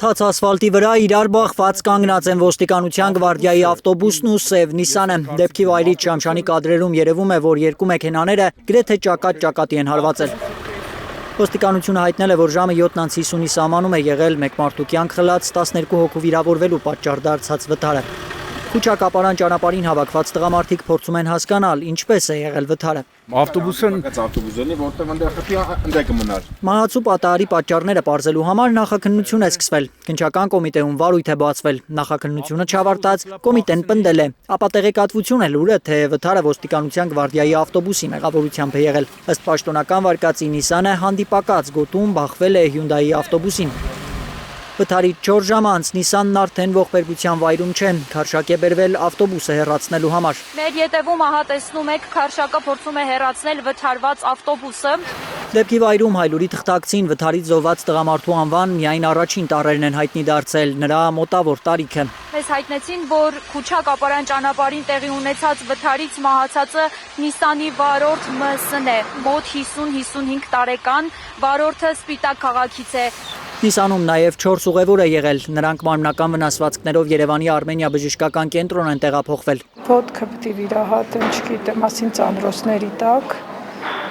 Սխած ասֆալտի վրա իրար բախված կանգնած են ոստիկանության գվարդիայի ավտոբուսն ու սև Նիսանը։ Դեպքի վայրից շամշանի կադրերում երևում է, որ երկու մեքենաները գրեթե ճակատ-ճակատի են հարվածել։ Ոստիկանությունը հայտնել է, որ ժամը 7:50-ի սահմանում է եղել մեկ մարդու կյանք խլած 12 հոգու վիրավորվելու պատճառ դարձած վթարը։ Քուչակապարան ճանապարհին հավաքված տղամարդիկ փորձում են հասկանալ, ինչպես է եղել վթարը։ Մահացու պատահարի պատճառները պարզելու համար նախաքննություն է սկսվել։ Քննչական կոմիտեում վարույթ է բացվել։ Նախաքննությունը չավարտած կոմիտեն պնդել է։ Ապա տեղեկատվություն է լուրը, թե վթարը ոստիկանության գվարդիայի ավտոբուսի մեղավորությամբ է եղել։ Ըստ պաշտոնական վարկածի Նիսանը հանդիպակաց գոտում բախվել է Հյունդայի ավտոբուսին։ Վթարից 4 ժամ անց Նիսանն արդեն ողբերգության վայրում չէ, քարշակ է բերվել ավտոբուսը հեռացնելու համար։ Մեր ետևում ահա տեսնում եք, քարշակը փորձում է հեռացնել վթարված ավտոբուսը։ Դեպքի վայրում հայլուրի թղթակցին վթարից զոհված տղամարդու անվան միայն առաջին տառերն են հայտնի դարձել, նրա մոտավոր տարիքը։ Մեզ հայտնեցին, որ Քուչակապարան ճանապարհին տեղի ունեցած վթարից մահացածը Նիսանի վարորդ ՄՍ-ն է, մոտ 50-55 տարեկան, վարորդը Սպիտակ քաղաքից է։ Նիսանում նաև 4 ուղևոր է եղել, նրանք մարմնական վնասվածքներով Երևանի Արմենիա բժշկական կենտրոն են տեղափոխվել։ Ոտքը պիտի վիրահատեն, չգիտեմ, ասին ծանրոցների տակ,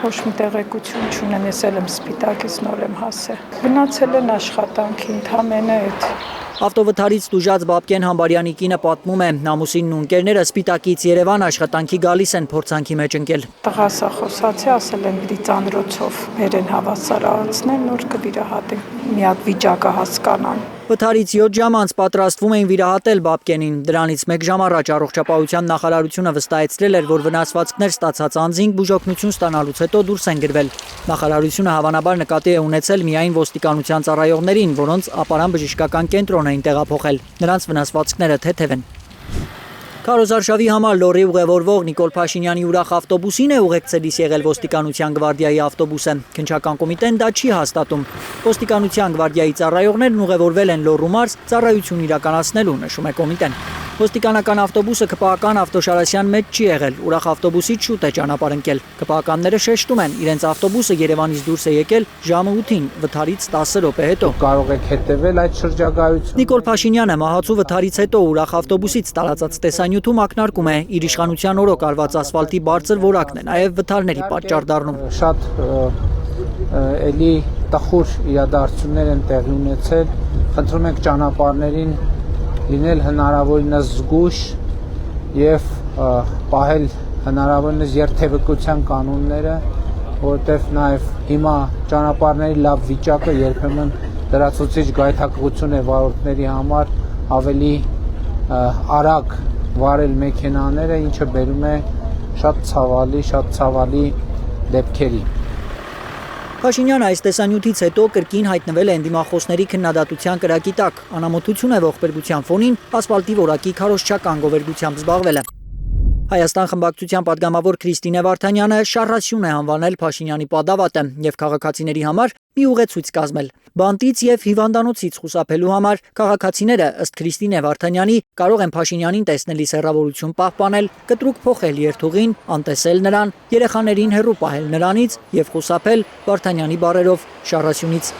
ոչ մի տեղեկություն չունեմ, ես էլ եմ Սպիտակից նոր եմ հասել։ Գնացել են աշխատանքի, ընդամենը այդ։ Ավտովթարից տուժած Բաբկեն Համբարյանի կինը պատմում է, ամուսինն ու ընկերները Սպիտակից Երևան աշխատանքի գալիս են փորձանքի մեջ ընկել։ Տղասա խոսացի, ասել են պիտի ծանրոցով բերեն հավասարացնեն, նոր կվիրահատեն, մի հատ վիճակը հասկանան։ Վթարից 7 ժամ անց պատրաստվում էին վիրահատել Բաբկենին։ Դրանից 1 ժամ առաջ առողջապահության նախարարությունը վստահեցրել էր, որ վնասվածքներ ստացած անձինք բուժօգնություն ստանալուց հետո դուրս են գրվել։ Նախարարությունը հավանաբար նկատի է ունեցել միայն ոստիկանության ծառայողներին, որոնց ապարան բժշկական կենտրոն էին տեղափոխել։ Նրանց վնասվածքները թեթև են։ Քարոզարշավի համար լորի ուղևորվող Նիկոլ Փաշինյանի ուրախ ավտոբուսին է ուղեկցելիս եղել ոստիկանության գվարդիայի ավտոբուսը։ Քննչական կոմիտեն դա չի հաստատում։ Ոստիկանության գվարդիայի ծառայողներն ուղևորվել են Լոռու մարզ ծառայություն իրականացնելու, նշում է կոմիտեն։ Ոստիկանական ավտոբուսը ԿՊԱ-ական ավտոշարասյան մեջ չի եղել, ուրախ ավտոբուսից շուտ է ճանապարհ ընկել։ ԿՊԱ-ականները շեշտում են, իրենց ավտոբուսը Երևանից դուրս է եկել ժամը 8-ին, վթարից 10 րոպե հետո։ Կարող եք հետևել այդ շրջագայությունից։ Նիկոլ Փաշինյանը մահացու վթարից հետո ուրախ ավտոբուսից տարածած տեսանյութում ակնարկում է իր իշխանության օրոք արված ասֆալտի բարձր որակն է, նաև վթարների պատճառ դառնում։ Շատ էլի տխուր իրադարձություններ են տեղի ունեցել։ Խնդրում ենք ճանապարհներին լինել հնարավորինս զգույշ եւ պահել հնարավորինս երթևեկության կանոնները, որովհետեւ նաեւ հիմա ճանապարհների լավ վիճակը երբեմն լրացուցիչ գայթակղություն է վարորդների համար ավելի արագ վարել մեքենաները, ինչը բերում է շատ ցավալի դեպքերի։ Փաշինյանը այս տեսանյութից հետո կրկին հայտնվել է ընդդիմախոսների քննադատության կրակի տակ, անամոթություն է ողբերգության ֆոնին ասֆալտի որակի քարոզչական գովերգությամբ զբաղվել է։ Հայաստան խմբակցության падգամավոր Քրիստինե Վարդանյանը շարասյուն է անվանել Փաշինյանի պատավատը եւ քաղաքացիների համար մի ուղեցույց կազմել։ Բանտից եւ հիվանդանոցից խուսափելու համար քաղաքացիները ըստ Քրիստինե Վարդանյանի կարող են Փաշինյանին տեսնելիս հեռավորություն պահպանել, կտրուկ փոխել երթուղին, անտեսել նրան, երեխաներին հեռու պահել նրանից եւ խուսափել Վարդանյանի բառերով շարասյունից։